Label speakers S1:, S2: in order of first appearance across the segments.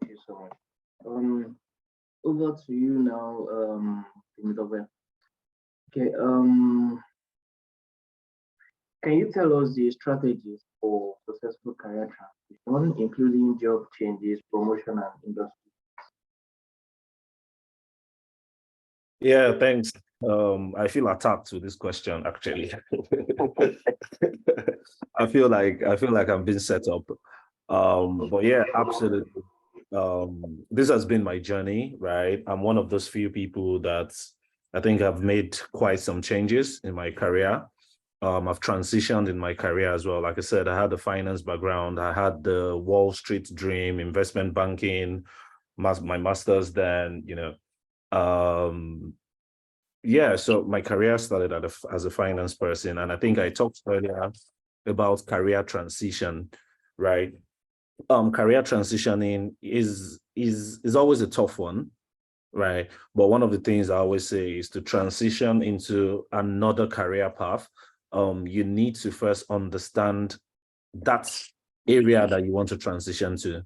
S1: Thank you so much. Over to you now, Timidobe. Okay, can you tell us the strategies for successful career transition, including job changes, promotion, and industry?
S2: Yeah, thanks. I feel attacked with this question, actually. I feel like I'm being set up. But yeah, absolutely. This has been my journey, right? I'm one of those few people that I think I've made quite some changes in my career. I've transitioned in my career as well. Like I said, I had the finance background. I had the Wall Street dream, investment banking, my master's then, yeah, so my career started as a finance person, and I think I talked earlier about career transition, right? Career transitioning is always a tough one, right? But one of the things I always say is to transition into another career path. You need to first understand that area that you want to transition to,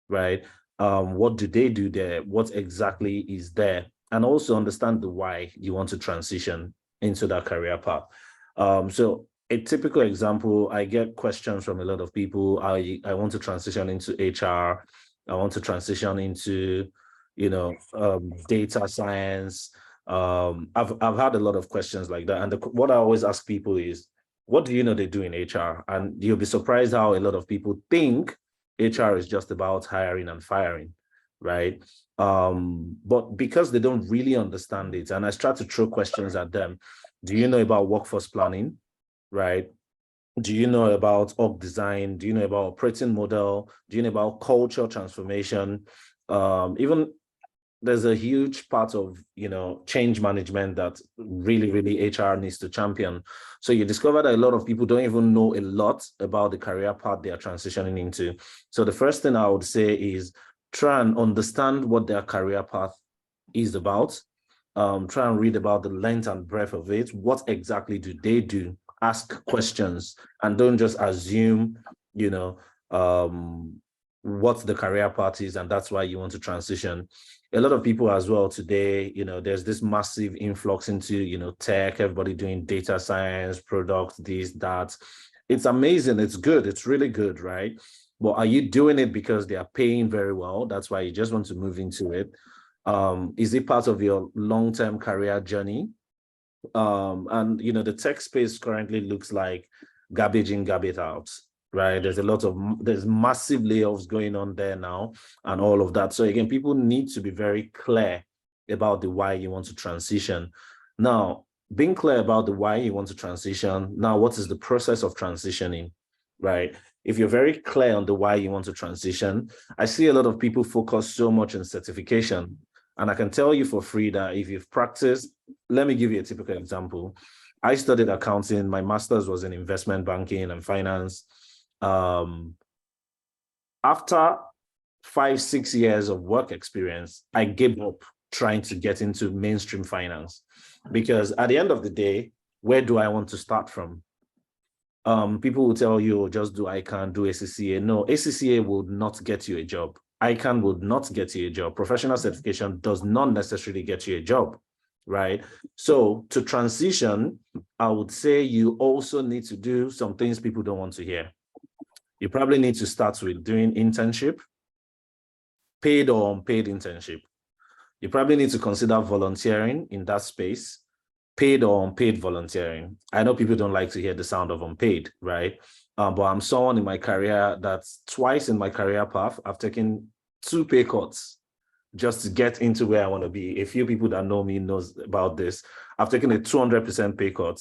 S2: right? What do they do there? What exactly is there? And also understand the why you want to transition into that career path. So a typical example, I get questions from a lot of people. I want to transition into HR. I want to transition into, data science. I've had a lot of questions like that. And what I always ask people is, what do you know they do in HR? And you'll be surprised how a lot of people think HR is just about hiring and firing, right? But because they don't really understand it, and I start to throw questions at them. Do you know about workforce planning? Right? Do you know about org design? Do you know about operating model? Do you know about culture transformation? Even there's a huge part of, change management that really HR needs to champion. So you discover that a lot of people don't even know a lot about the career path they are transitioning into. So the first thing I would say is try and understand what their career path is about. Try and read about the length and breadth of it. What exactly do they do? Ask questions and don't just assume, what the career path is, and that's why you want to transition. A lot of people as well today, there's this massive influx into, tech, everybody doing data science, product, this, that. It's amazing. It's good. It's really good, right? But are you doing it because they are paying very well? That's why you just want to move into it. Is it part of your long-term career journey? And the tech space currently looks like garbage in, garbage out, right? There's massive layoffs going on there now and all of that. So again, people need to be very clear about the why you want to transition. Now, being clear about the why you want to transition, now what is the process of transitioning, right? If you're very clear on the why you want to transition, I see a lot of people focus so much on certification. And I can tell you for free that if you've practiced, let me give you a typical example. I studied accounting. My master's was in investment banking and finance. After 5-6 years of work experience, I gave up trying to get into mainstream finance because at the end of the day, where do I want to start from? People will tell you, just do ICANN, do ACCA. No, ACCA will not get you a job. ICANN would not get you a job. Professional certification does not necessarily get you a job, right? So to transition, I would say you also need to do some things people don't want to hear. You probably need to start with doing internship, paid or unpaid internship. You probably need to consider volunteering in that space, paid or unpaid volunteering. I know people don't like to hear the sound of unpaid, right? But I'm someone in my career that's twice in my career path, I've taken 2 pay cuts just to get into where I want to be. A few people that know me knows about this. I've taken a 200% pay cut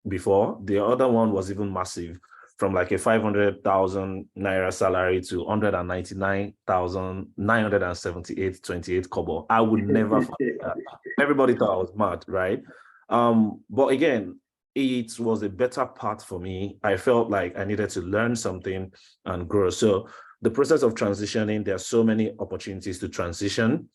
S2: before. The other one was even massive, from like a 500,000 naira salary to 199,978.28 kobo. I would never forget that. Everybody thought I was mad, right? But again, it was a better path for me. I felt like I needed to learn something and grow. So the process of transitioning, there are so many opportunities to transition.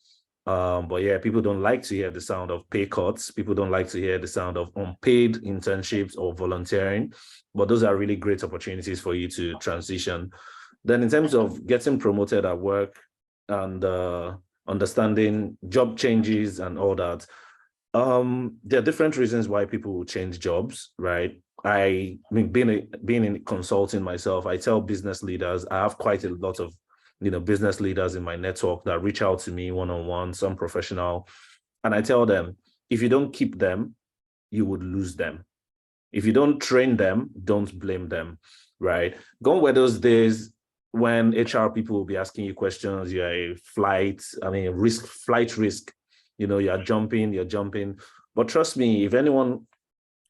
S2: But yeah, people don't like to hear the sound of pay cuts. People don't like to hear the sound of unpaid internships or volunteering. But those are really great opportunities for you to transition. Then in terms of getting promoted at work and understanding job changes and all that, there are different reasons why people will change jobs, right? I mean, being in consulting myself, I tell business leaders, I have quite a lot of, business leaders in my network that reach out to me one-on-one, some professional, and I tell them, if you don't keep them, you would lose them. If you don't train them, don't blame them, right? Gone were those days when HR people will be asking you questions, you're a flight risk, you're jumping. But trust me, if anyone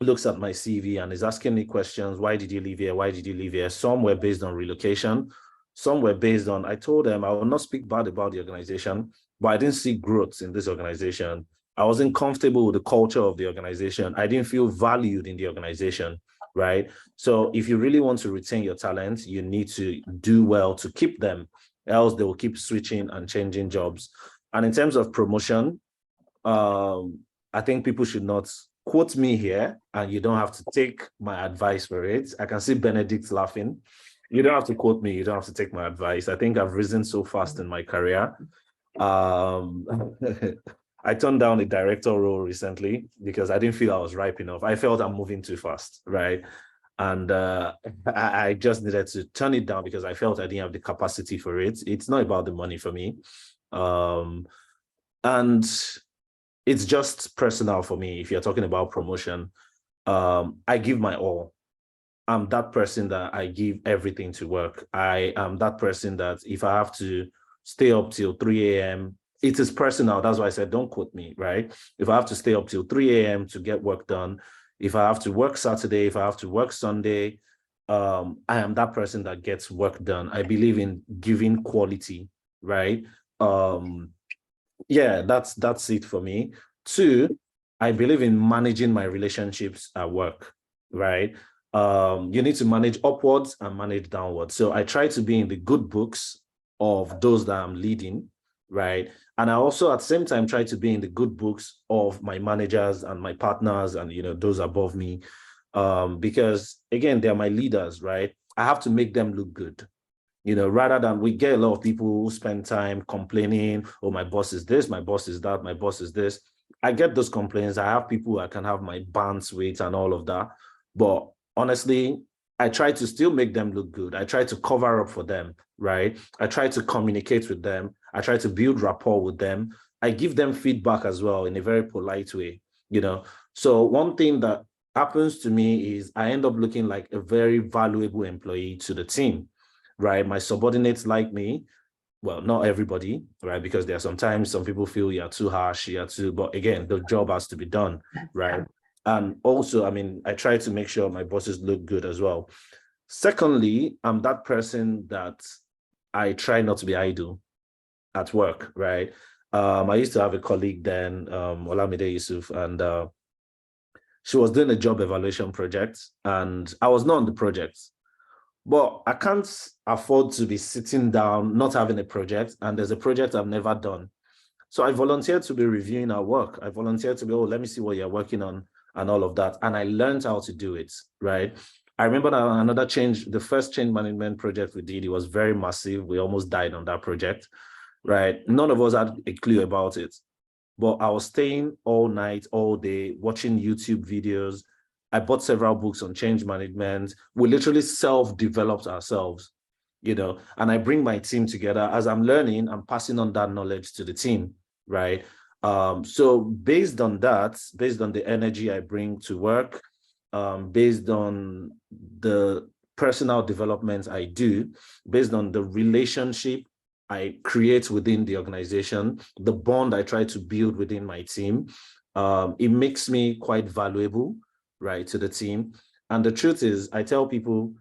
S2: looks at my CV and is asking me questions, why did you leave here? Why did you leave here? Some were based on relocation. Some were based on, I told them I will not speak bad about the organization, but I didn't see growth in this organization. I wasn't comfortable with the culture of the organization. I didn't feel valued in the organization, right? So if you really want to retain your talent, you need to do well to keep them, else they will keep switching and changing jobs. And in terms of promotion, I think people should not quote me here, and you don't have to take my advice for it. I can see Benedict laughing. You don't have to quote me. You don't have to take my advice. I think I've risen so fast in my career. I turned down a director role recently because I didn't feel I was ripe enough. I felt I'm moving too fast, right? And I just needed to turn it down because I felt I didn't have the capacity for it. It's not about the money for me. And it's just personal for me. If you're talking about promotion, I give my all. I'm that person that I give everything to work. I am that person that if I have to stay up till 3 a.m., it is personal. That's why I said, don't quote me, right? If I have to stay up till 3 a.m. to get work done, if I have to work Saturday, if I have to work Sunday, I am that person that gets work done. I believe in giving quality, right? Yeah, that's it for me. Two, I believe in managing my relationships at work, right? You need to manage upwards and manage downwards. So I try to be in the good books of those that I'm leading, right? And I also at the same time try to be in the good books of my managers and my partners and those above me. Because again, they're my leaders, right? I have to make them look good. Rather than we get a lot of people who spend time complaining, oh, my boss is this, my boss is that, my boss is this. I get those complaints. I have people I can have my bands with and all of that. But honestly, I try to still make them look good. I try to cover up for them, right? I try to communicate with them. I try to build rapport with them. I give them feedback as well in a very polite way. So one thing that happens to me is I end up looking like a very valuable employee to the team, right? My subordinates like me. Well, not everybody, right? Because there are sometimes some people feel you're too harsh, but again, the job has to be done, right? And also, I try to make sure my bosses look good as well. Secondly, I'm that person that I try not to be idle at work, right? I used to have a colleague then, Olamide Yusuf, and she was doing a job evaluation project, and I was not on the project. But I can't afford to be sitting down, not having a project, and there's a project I've never done. So I volunteered to be reviewing our work. I volunteered to be, oh, let me see what you're working on and all of that. And I learned how to do it, right? I remember that the first change management project we did, it was very massive. We almost died on that project, right? None of us had a clue about it. But I was staying all night, all day, watching YouTube videos. I bought several books on change management. We literally self-developed ourselves, and I bring my team together. As I'm learning, I'm passing on that knowledge to the team, right? So based on that, based on the energy I bring to work, based on the personal development I do, based on the relationship I create within the organization, the bond I try to build within my team, it makes me quite valuable, right, to the team. And the truth is, I tell people,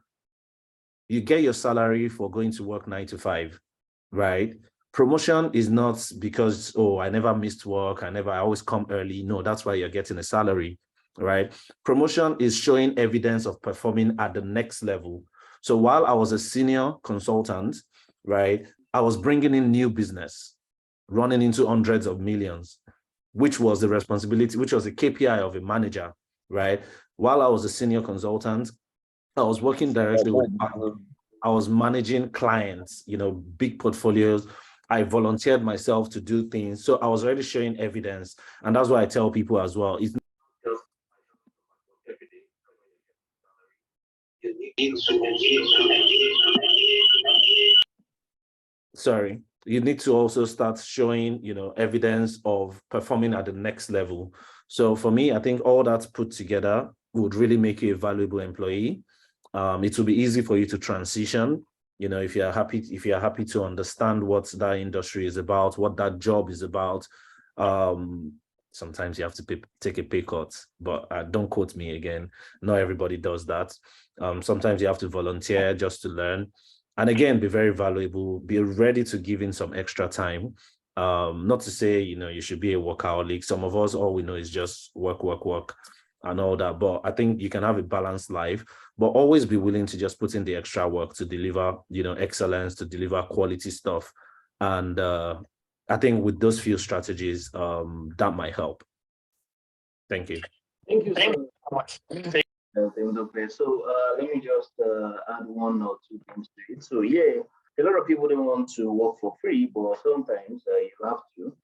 S2: you get your salary for going to work 9 to 5, right? Promotion is not because, oh, I never missed work, I always come early. No, that's why you're getting a salary, right? Promotion is showing evidence of performing at the next level. So while I was a senior consultant, right, I was bringing in new business, running into hundreds of millions, which was the responsibility, which was a KPI of a manager, right? While I was a senior consultant, I was working directly with partners. I was managing clients, big portfolios. I volunteered myself to do things. So I was already showing evidence. And that's why I tell people as well. It's not just every day. Sorry, you need to also start showing, evidence of performing at the next level. So for me, I think all that put together would really make you a valuable employee. It will be easy for you to transition. If you're happy to understand what that industry is about, what that job is about. Sometimes you have to take a pay cut, but don't quote me again. Not everybody does that. Sometimes you have to volunteer just to learn. And again, be very valuable, be ready to give in some extra time. Not to say, you should be a workaholic. Some of us, all we know is just work, work, work and all that. But I think you can have a balanced life, but always be willing to just put in the extra work to deliver, excellence, to deliver quality stuff. And I think with those few strategies, that might help. Thank you.
S1: Thank you so much. So let me just add one or two things to it. So yeah, a lot of people don't want to work for free, but sometimes you have to,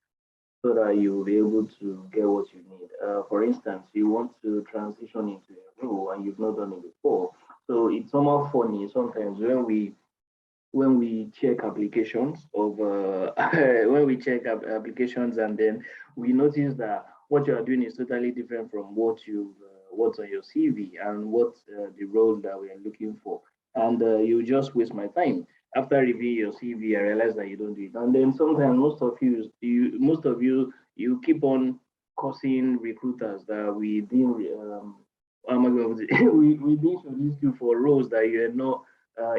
S1: so that you will be able to get what you need. For instance, you want to transition into a role and you've not done it before, So it's somehow funny sometimes when we check applications of when we check applications, and then we notice that what you are doing is totally different from what you what's on your CV and what the role that we are looking for, and you just waste my time. After reviewing your CV, I realize that you don't do it, and then sometimes most of you keep on causing recruiters that we didn't how am I going to say? We didn't shortlist you for roles that you are not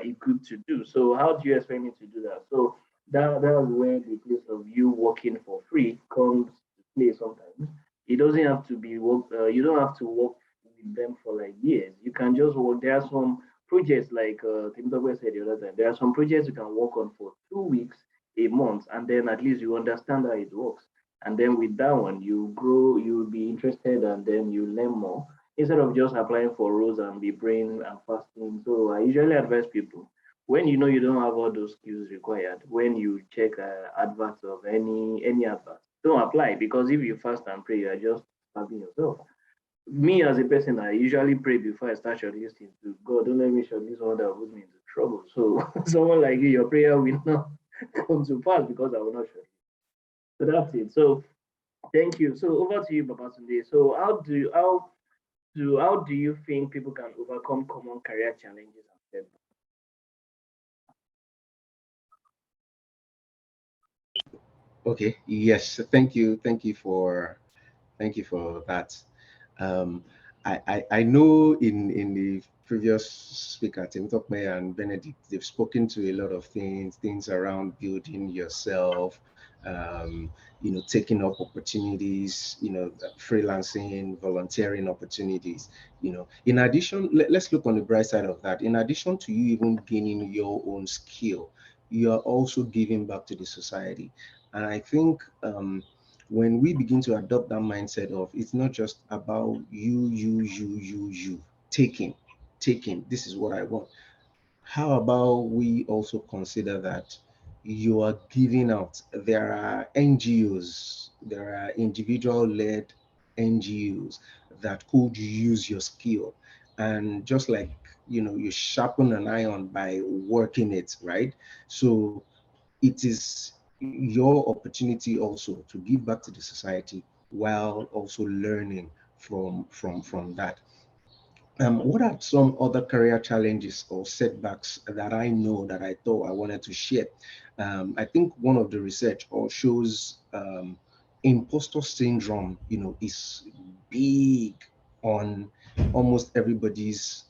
S1: equipped to do. So how do you expect me to do that? So that's where the place of you working for free comes to play sometimes. It doesn't have to be work. You don't have to work with them for like years. You can just work. There are some projects like Tim Togwe said the other time. There are some projects you can work on for 2 weeks, a month, and then at least you understand how it works. And then with that one, you grow. You'll be interested, and then you learn more instead of just applying for roles and be praying and fasting. So I usually advise people when you know you don't have all those skills required, when you check adverts of any advert, don't apply, because if you fast and pray, you are just starving yourself. Me as a person, I usually pray before I start shortlisting to God, don't let me shortlist one that will put me into trouble. So someone like you, your prayer will not come to pass because I will not shortlist. So that's it. So thank you. So over to you, Babatunde. So how do you think people can overcome common career challenges and setbacks?
S3: Okay. Yes. Thank you for that. Um, I know in the previous speaker, Tim Tokme and Benedict, they've spoken to a lot of things around building yourself, taking up opportunities, freelancing, volunteering opportunities. In addition, let's look on the bright side of that. In addition to you even gaining your own skill, you are also giving back to the society. And I think when we begin to adopt that mindset of it's not just about you taking, this is what I want. How about we also consider that you are giving out? There are NGOs, there are individual led NGOs that could use your skill. And just like, you sharpen an iron by working it, right? So it is your opportunity also to give back to the society while also learning from that. What are some other career challenges or setbacks that I know that I thought I wanted to share? I think one of the research or shows imposter syndrome, is big on almost everybody's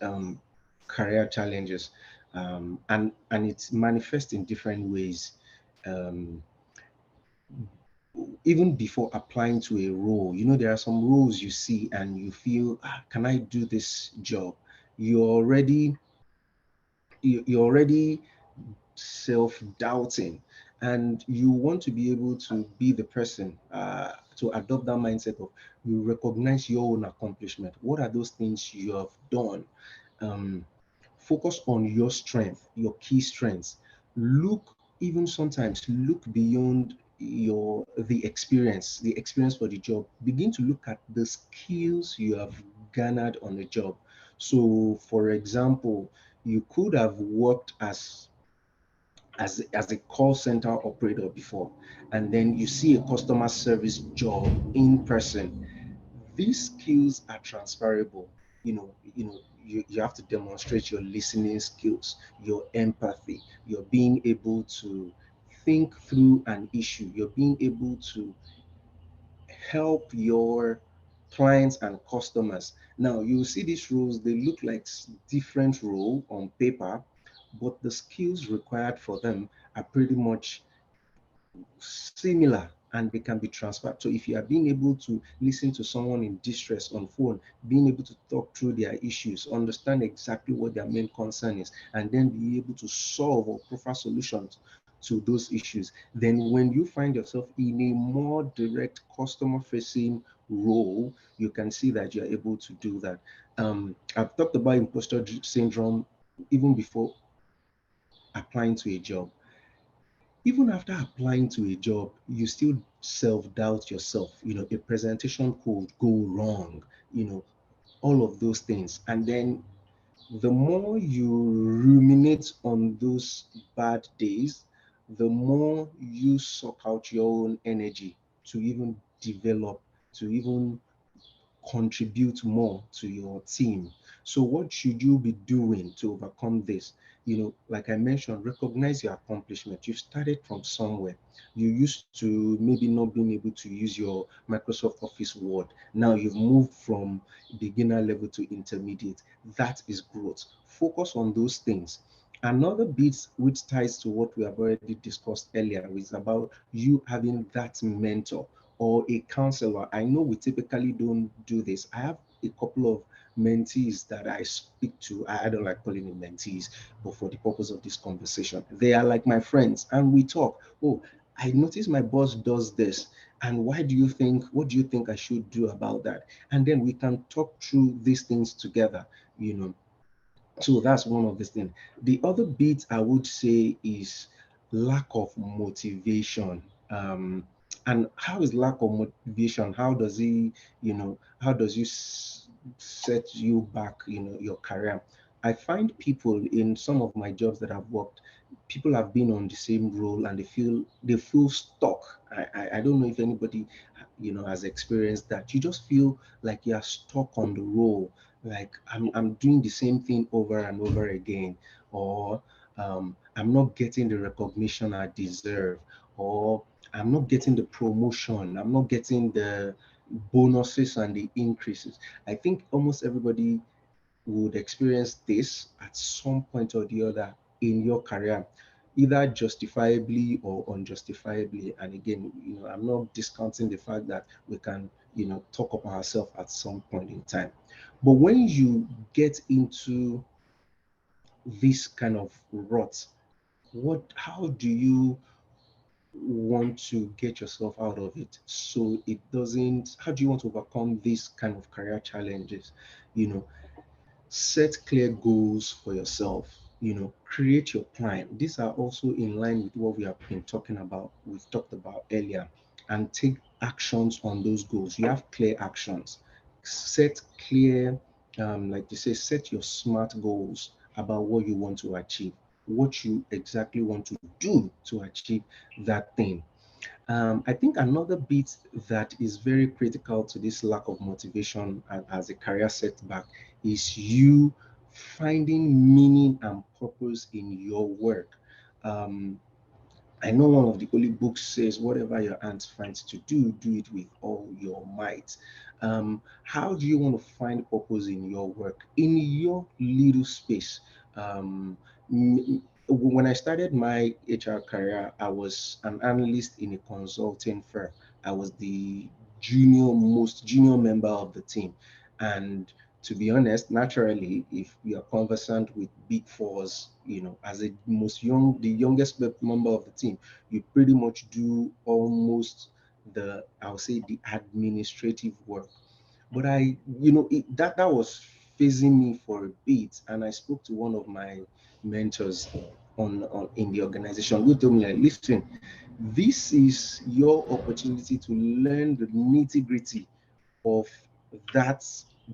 S3: career challenges, and it's manifest in different ways. Um, Even before applying to a role, there are some roles you see and you feel, can I do this job? You're already you're already self-doubting, and you want to be able to be the person to adopt that mindset of you recognize your own accomplishment. What are those things you have done? um, Focus on your strength, your key strengths. Look, even sometimes look beyond the experience for the job. Begin to look at the skills you have garnered on the job. So for example, you could have worked as a call center operator before, and then you see a customer service job in person. These skills are transferable. You have to demonstrate your listening skills, your empathy, your being able to think through an issue, you're being able to help your clients and customers. Now you see these roles, they look like different role on paper, but the skills required for them are pretty much similar, and they can be transferred. So if you are being able to listen to someone in distress on phone, being able to talk through their issues, understand exactly what their main concern is, and then be able to solve or prefer solutions to those issues, then when you find yourself in a more direct customer facing role, you can see that you're able to do that. I've talked about imposter syndrome even before applying to a job. Even after applying to a job, you still self-doubt yourself. A presentation could go wrong, all of those things. And then The more you ruminate on those bad days, the more you suck out your own energy to even develop, to even contribute more to your team. So, what should you be doing to overcome this? Like I mentioned, recognize your accomplishment. You started from somewhere. You used to maybe not being able to use your Microsoft Office Word. Now you've moved from beginner level to intermediate. That is growth. Focus on those things. Another bit which ties to what we have already discussed earlier is about you having that mentor or a counselor. I know we typically don't do this. I have a couple of mentees that I speak to. I don't like calling them mentees, but for the purpose of this conversation, they are like my friends and we talk. Oh, I noticed my boss does this. And what do you think I should do about that? And then we can talk through these things together, you know. So that's one of the things. The other bit I would say is lack of motivation. And how is lack of motivation? How does he, how does you set you back, your career? I find people in some of my jobs that I've worked, people have been on the same role and they feel stuck. I don't know if anybody, has experienced that. You just feel like you're stuck on the role, like I'm doing the same thing over and over again, or I'm not getting the recognition I deserve, or I'm not getting the promotion, I'm not getting the bonuses and the increases. I think almost everybody would experience this at some point or the other in your career, either justifiably or unjustifiably. And again, I'm not discounting the fact that we can, talk up ourselves at some point in time. But when you get into this kind of rut, how do you want to get yourself out of it so it doesn't, how do you want to overcome these kind of career challenges? you know Set clear goals for yourself. Create your plan. These are also in line with what we've talked about earlier. And take actions on those goals. You have clear actions. Set clear, like you say, set your smart goals about what you want to achieve, what you exactly want to do to achieve that thing. I think another bit that is very critical to this lack of motivation as a career setback is you finding meaning and purpose in your work. Um, I know one of the holy books says, whatever your hand finds to do it with all your might. How do you want to find purpose in your work, in your little space? Um, when I started my HR career, I was an analyst in a consulting firm. I was the most junior member of the team. And to be honest, naturally, if you are conversant with big fours, as the youngest member of the team, you pretty much do almost I'll say the administrative work. But that was phasing me for a bit, and I spoke to one of my mentors on in the organization, who told me, like, listen, this is your opportunity to learn the nitty-gritty of that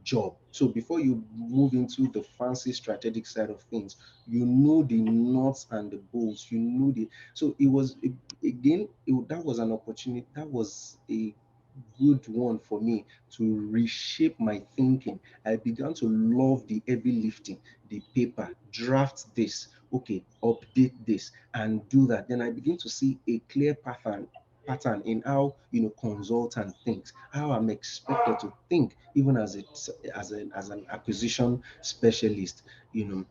S3: job. So before you move into the fancy strategic side of things, you know the nuts and the bolts. So it was, again, that was an opportunity. That was a good one for me to reshape my thinking. I began to love the heavy lifting, the paper, draft this, okay, update this, and do that. Then I begin to see a clear pattern in how consultant thinks, how I'm expected to think, even as an acquisition specialist. you know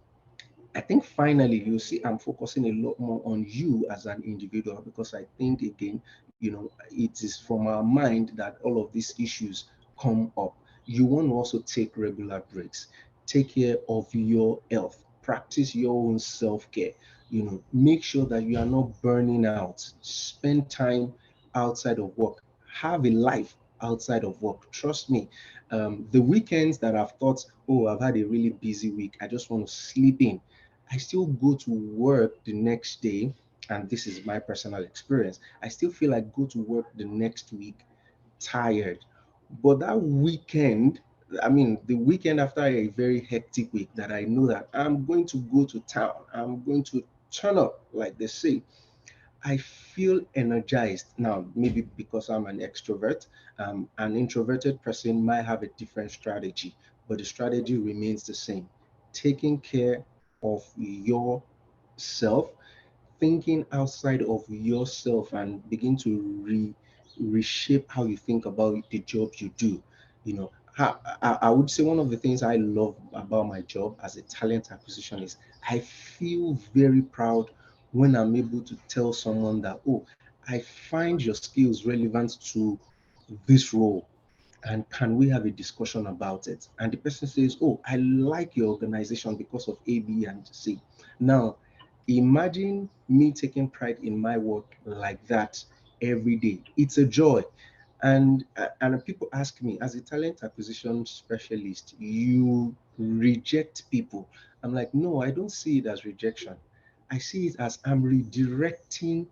S3: I think finally you see I'm focusing a lot more on you as an individual, because I think, again, it is from our mind that all of these issues come up. You want to also take regular breaks, take care of your health, practice your own self-care. Make sure that you are not burning out. Spend time outside of work. Have a life outside of work. Trust me. The weekends that I've thought, oh, I've had a really busy week, I just want to sleep in, I still go to work the next day, and this is my personal experience. I still feel like go to work the next week tired. But that weekend, I mean, the weekend after a very hectic week, that I know that I'm going to go to town, I'm going to turn up, like they say, I feel energized. Now, maybe because I'm an extrovert, an introverted person might have a different strategy, but the strategy remains the same. Taking care of yourself, thinking outside of yourself, and begin to reshape how you think about the job you do. You know, I would say one of the things I love about my job as a talent acquisition is I feel very proud when I'm able to tell someone that, oh, I find your skills relevant to this role, and can we have a discussion about it? And the person says, oh, I like your organization because of A, B, and C. Now, imagine me taking pride in my work like that every day. It's a joy. And people ask me, as a talent acquisition specialist, you reject people. I'm like, no, I don't see it as rejection. I see it as I'm redirecting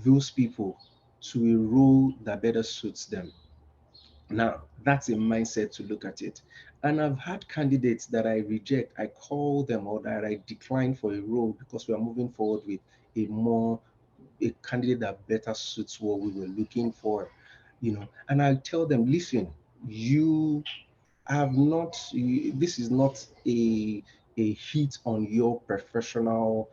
S3: those people to a role that better suits them. Now, that's a mindset to look at it. And I've had candidates that I reject, I call them, or that I decline for a role because we are moving forward with a candidate that better suits what we were looking for, and I tell them, listen, you have not, this is not a hit on your professional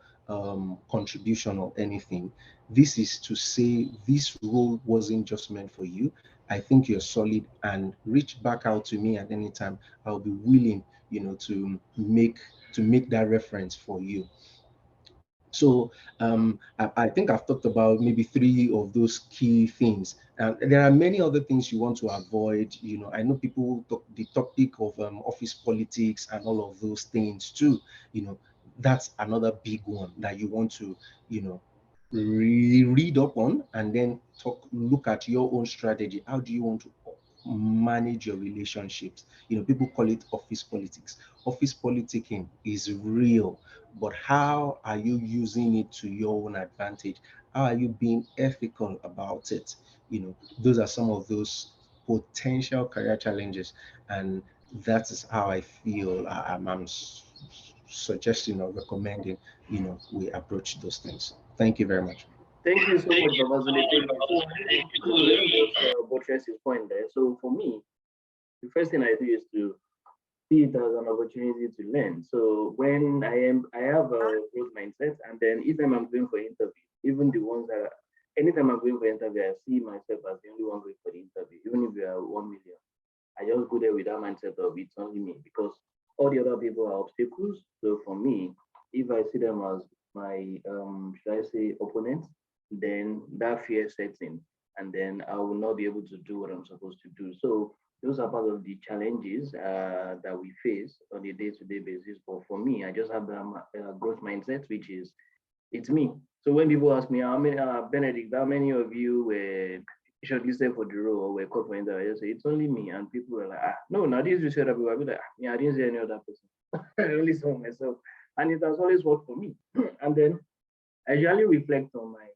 S3: contribution or anything. This is to say this role wasn't just meant for you. I think you're solid, and reach back out to me at any time. I'll be willing, to make that reference for you. So I think I've talked about maybe three of those key things. And there are many other things you want to avoid. I know people talk the topic of office politics and all of those things too. That's another big one that you want to, read up on, and then look at your own strategy. How do you want to manage your relationships? People call it office politics. Office politicking is real, but how are you using it to your own advantage? How are you being ethical about it? Those are some of those potential career challenges, and that is how I feel suggesting or recommending, we approach those things. Thank you very much.
S1: Thank you so much, Babazule. Thank you. So let me just buttress his point there. So for me, the first thing I do is to see it as an opportunity to learn. So when I have a growth mindset, and then each time I'm going for interview, even the ones that, anytime I'm going for interview, I see myself as the only one going for the interview, even if we are 1 million. I just go there with that mindset of it's only me, because all the other people are obstacles. So for me, if I see them as my should I say opponents, then that fear sets in, and then I will not be able to do what I'm supposed to do. So those are part of the challenges that we face on a day-to-day basis. But for me, I just have that growth mindset, which is it's me. So when people ask me, how many, Benedict, how many of you were shortlisted for the role or were called for interview, I just say, it's only me. And people were like, no, now this you said that people. I'll be like, yeah, I didn't see any other person. I only saw myself. And it has always worked for me. And then I usually reflect on my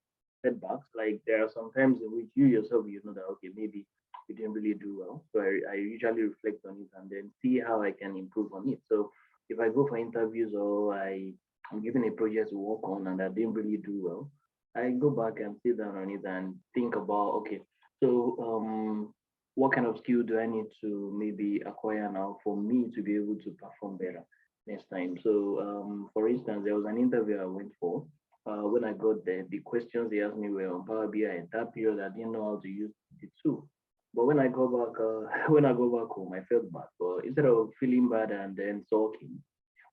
S1: setbacks. Like there are some times in which you yourself, you know that, okay, maybe you didn't really do well. So I usually reflect on it and then see how I can improve on it. So if I go for interviews or I'm given a project to work on and I didn't really do well, I go back and sit down on it and think about, okay, so what kind of skill do I need to maybe acquire now for me to be able to perform better next time? So for instance, there was an interview I went for. When I got there, the questions they asked me were on Power BI. At that period, I didn't know how to use the tool. But when I go back, when I go back home, I felt bad. But instead of feeling bad and then sulking,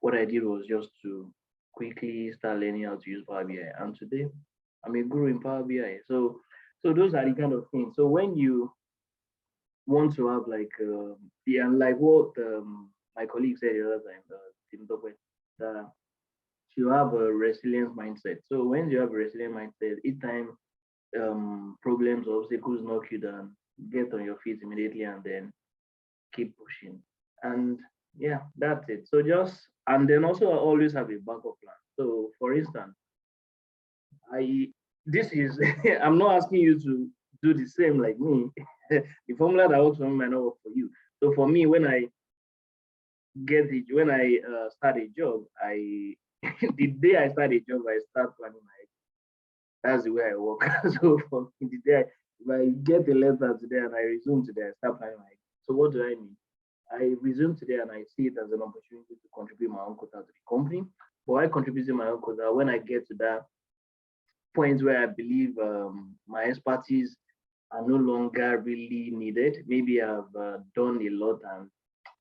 S1: what I did was just to quickly start learning how to use Power BI. And today, I'm a guru in Power BI. So those are the kind of things. So when you want to have like the and like what my colleague said the other time, Tim Tokwe, that you have a resilient mindset. So when you have a resilient mindset, each time problems or obstacles knock you down, get on your feet immediately and then keep pushing. And yeah, that's it. So just and then also I always have a backup plan. So for instance, I this is I'm not asking you to do the same like me. The formula that works for me might not work for you. So for me, when I start a job, I the day I start a job, I start planning my. That's the way I work. So for me, the day if I get a letter today and I resume today, I start planning my. So what do I mean? I resume today and I see it as an opportunity to contribute my own quota to the company. But I contributing my own quota when I get to that point where I believe my expertise are no longer really needed. Maybe I've done a lot and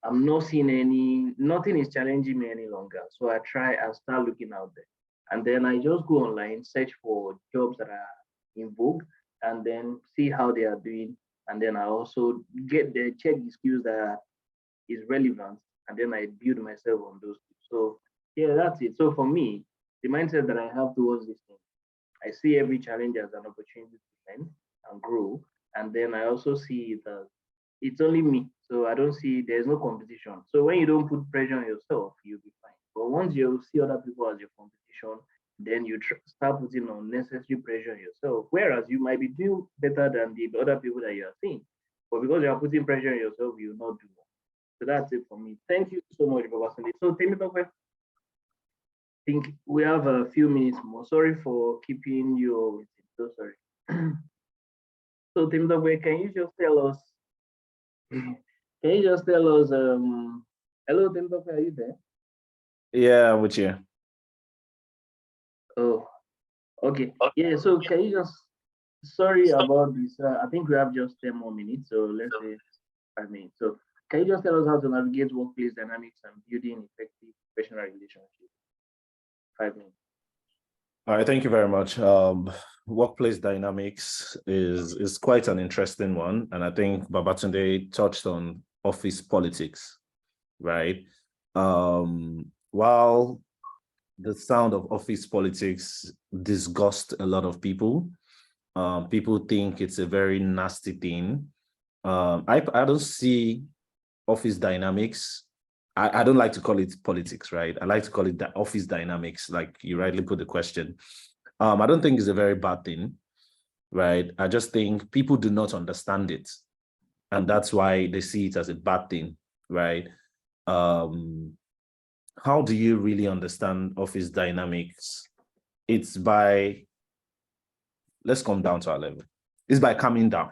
S1: I'm not seeing nothing is challenging me any longer. So I try and start looking out there. And then I just go online, search for jobs that are in vogue, and then see how they are doing. And then I also check the skills that is relevant, and then I build myself on those. So yeah, that's it. So for me, the mindset that I have towards this thing, I see every challenge as an opportunity to learn and grow. And then I also see it as it's only me. So I don't see there's no competition. So when you don't put pressure on yourself, you'll be fine. But once you see other people as your competition, then you start putting unnecessary pressure on yourself. Whereas you might be doing better than the other people that you are seeing. But because you are putting pressure on yourself, you will not do more. So that's it for me. Thank you so much, Baba Sunday. So Temitope, I think we have a few minutes more. Sorry for keeping you waiting. So sorry. So Temitope, can you just tell us can you just tell us, hello, Temitope, are you there?
S2: Yeah, with you.
S1: Oh, okay. Yeah, so can you just, sorry about this. I think we have just 10 more minutes, so let's say 5 minutes. So can you just tell us how to navigate workplace dynamics and building effective professional relationships? 5 minutes.
S2: All right, thank you very much. Workplace dynamics is quite an interesting one, and I think Babatunde touched on office politics, right? While the sound of office politics disgust a lot of people, people think it's a very nasty thing. I don't see office dynamics. I don't like to call it politics, right? I like to call it the office dynamics, like you rightly put the question. I don't think it's a very bad thing, right? I just think people do not understand it. And that's why they see it as a bad thing, right? How do you really understand office dynamics? It's by, let's come down to our level. It's by calming down.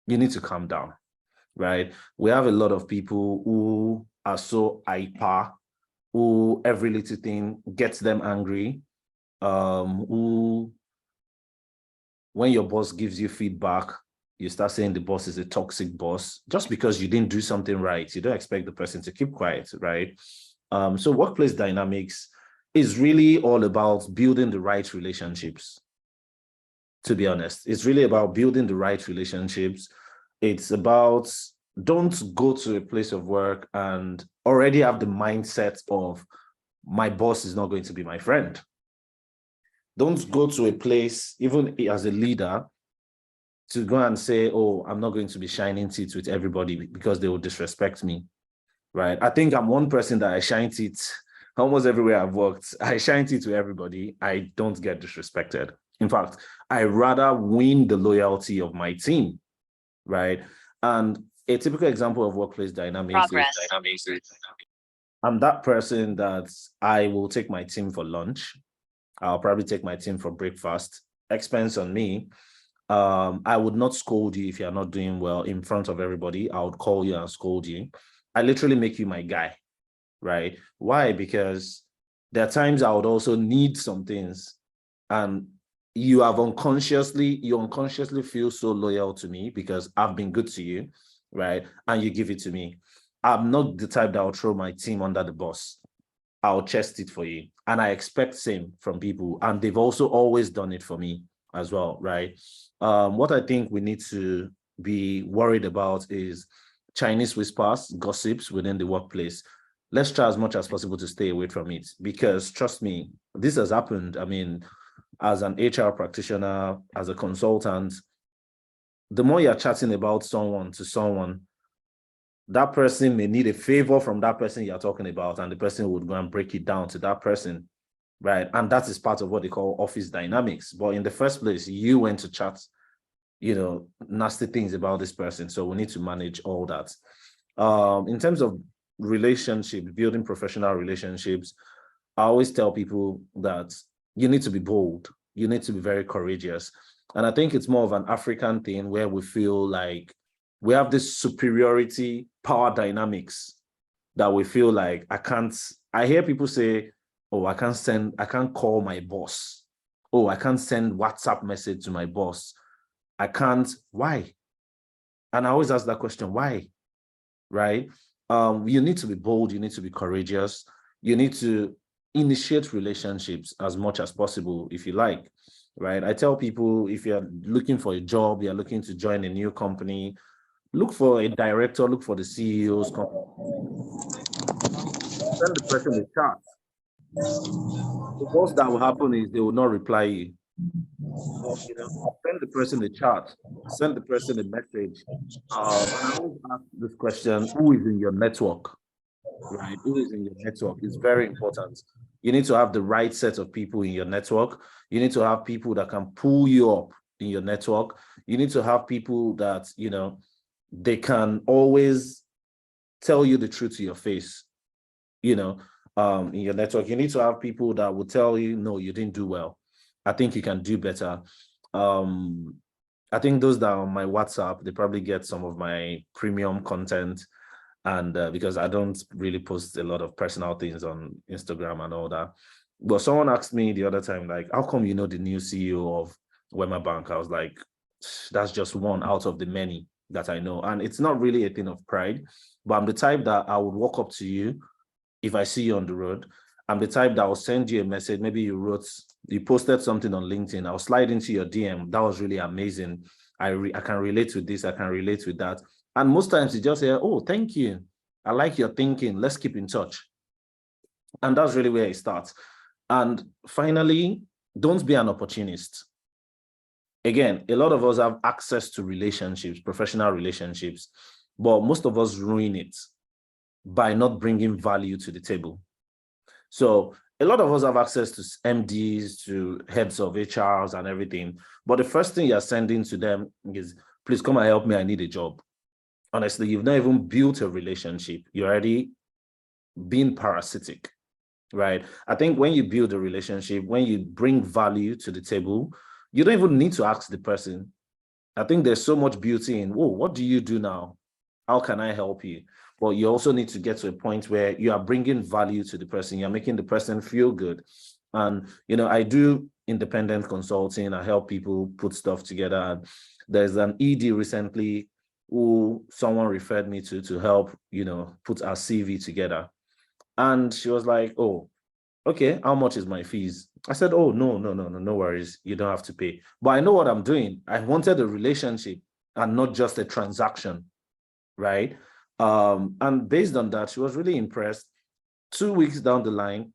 S2: You need to calm down, right? We have a lot of people who are so hyper, who every little thing gets them angry, who, when your boss gives you feedback, you start saying the boss is a toxic boss. Just because you didn't do something right, you don't expect the person to keep quiet, right? So workplace dynamics is really all about building the right relationships. To be honest, it's really about building the right relationships. It's about, don't go to a place of work and already have the mindset of my boss is not going to be my friend. Don't go to a place, even as a leader, to go and say, oh, I'm not going to be shining teeth with everybody because they will disrespect me, right? I think I'm one person that I shine teeth almost everywhere I've worked. I shine teeth to everybody. I don't get disrespected. In fact, I rather win the loyalty of my team, right? And a typical example of workplace dynamics is I'm that person that I will take my team for lunch. I'll probably take my team for breakfast. Expense on me. I would not scold you if you're not doing well in front of everybody. I would call you and scold you. I literally make you my guy, right? Why? Because there are times I would also need some things, and you unconsciously feel so loyal to me because I've been good to you, right? And you give it to me. I'm not the type that will throw my team under the bus. I'll chest it for you. And I expect same from people. And they've also always done it for me as well, right? What I think we need to be worried about is Chinese whispers, gossips within the workplace. Let's try as much as possible to stay away from it, because trust me, this has happened. I mean, as an HR practitioner, as a consultant, the more you're chatting about someone to someone, that person may need a favor from that person you're talking about, and the person would go and break it down to that person, right? And that is part of what they call office dynamics. But in the first place, you went to chat, nasty things about this person. So we need to manage all that. In terms of relationships, building professional relationships, I always tell people that you need to be bold. You need to be very courageous. And I think it's more of an African thing where we feel like we have this superiority power dynamics that we feel like I hear people say, oh, I can't call my boss. Oh, I can't send WhatsApp message to my boss. I can't, why? And I always ask that question, why? Right? You need to be bold, you need to be courageous, you need to initiate relationships as much as possible, if you like, right? I tell people, if you're looking for a job, you're looking to join a new company, look for a director, look for the CEO's company. Send the person the chat. The worst that will happen is they will not reply you. Send the person the chat, send the person a message. And I always ask this question, who is in your network? Right? Who is in your network? It's very important. You need to have the right set of people in your network. You need to have people that can pull you up in your network. You need to have people that, they can always tell you the truth to your face, in your network. You need to have people that will tell you, no, you didn't do well. I think you can do better. I think those that are on my WhatsApp, they probably get some of my premium content. And because I don't really post a lot of personal things on Instagram and all that. But someone asked me the other time, like, how come you know the new CEO of Wema Bank? I was like, that's just one out of the many that I know. And it's not really a thing of pride, but I'm the type that I would walk up to you if I see you on the road. I'm the type that will send you a message. Maybe you posted something on LinkedIn. I'll slide into your DM. That was really amazing. I can relate with this. I can relate with that. And most times you just say, oh, thank you. I like your thinking. Let's keep in touch. And that's really where it starts. And finally, don't be an opportunist. Again, a lot of us have access to relationships, professional relationships, but most of us ruin it by not bringing value to the table. So a lot of us have access to MDs, to heads of HRs and everything. But the first thing you're sending to them is, please come and help me. I need a job. Honestly, you've not even built a relationship. You're already being parasitic, right? I think when you build a relationship, when you bring value to the table, you don't even need to ask the person. I think there's so much beauty in, oh, what do you do now? How can I help you? But you also need to get to a point where you are bringing value to the person. You're making the person feel good. And, I do independent consulting. I help people put stuff together. And there's an ED recently who someone referred me to help, put our CV together. And she was like, oh, okay, how much is my fees? I said, oh, no worries. You don't have to pay. But I know what I'm doing. I wanted a relationship and not just a transaction, right? And based on that, she was really impressed. 2 weeks down the line,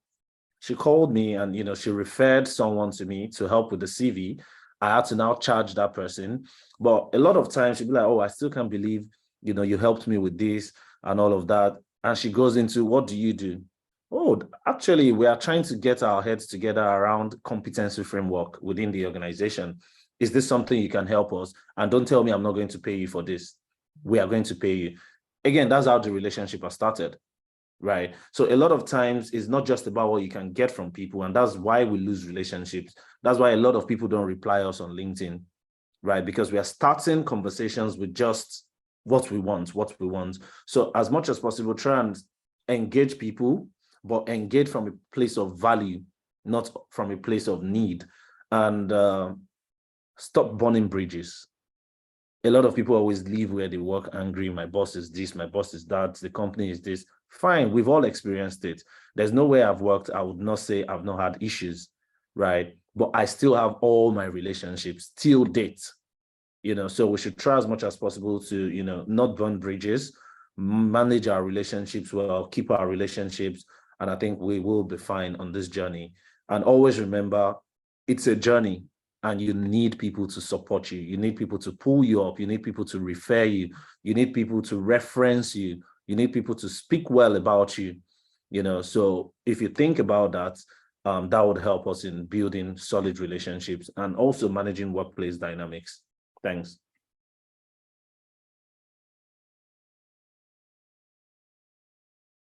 S2: she called me and, she referred someone to me to help with the CV. I had to now charge that person. But a lot of times she'd be like, oh, I still can't believe, you helped me with this and all of that. And she goes into, what do you do? Oh, actually, we are trying to get our heads together around competency framework within the organization. Is this something you can help us? And don't tell me I'm not going to pay you for this. We are going to pay you. Again, that's how the relationship has started, right? So a lot of times it's not just about what you can get from people. And that's why we lose relationships. That's why a lot of people don't reply us on LinkedIn, right? Because we are starting conversations with just what we want. So as much as possible, try and engage people, but engage from a place of value, not from a place of need. And stop burning bridges. A lot of people always leave where they work angry. My boss is this, my boss is that, the company is this. Fine, we've all experienced it. There's no way I've worked, I would not say I've not had issues, right? But I still have all my relationships till date, so we should try as much as possible to, not burn bridges, manage our relationships well, keep our relationships, and I think we will be fine on this journey. And always remember, it's a journey and you need people to support you. You need people to pull you up. You need people to refer you. You need people to reference you. You need people to speak well about you, So if you think about that, that would help us in building solid relationships and also managing workplace dynamics. Thanks.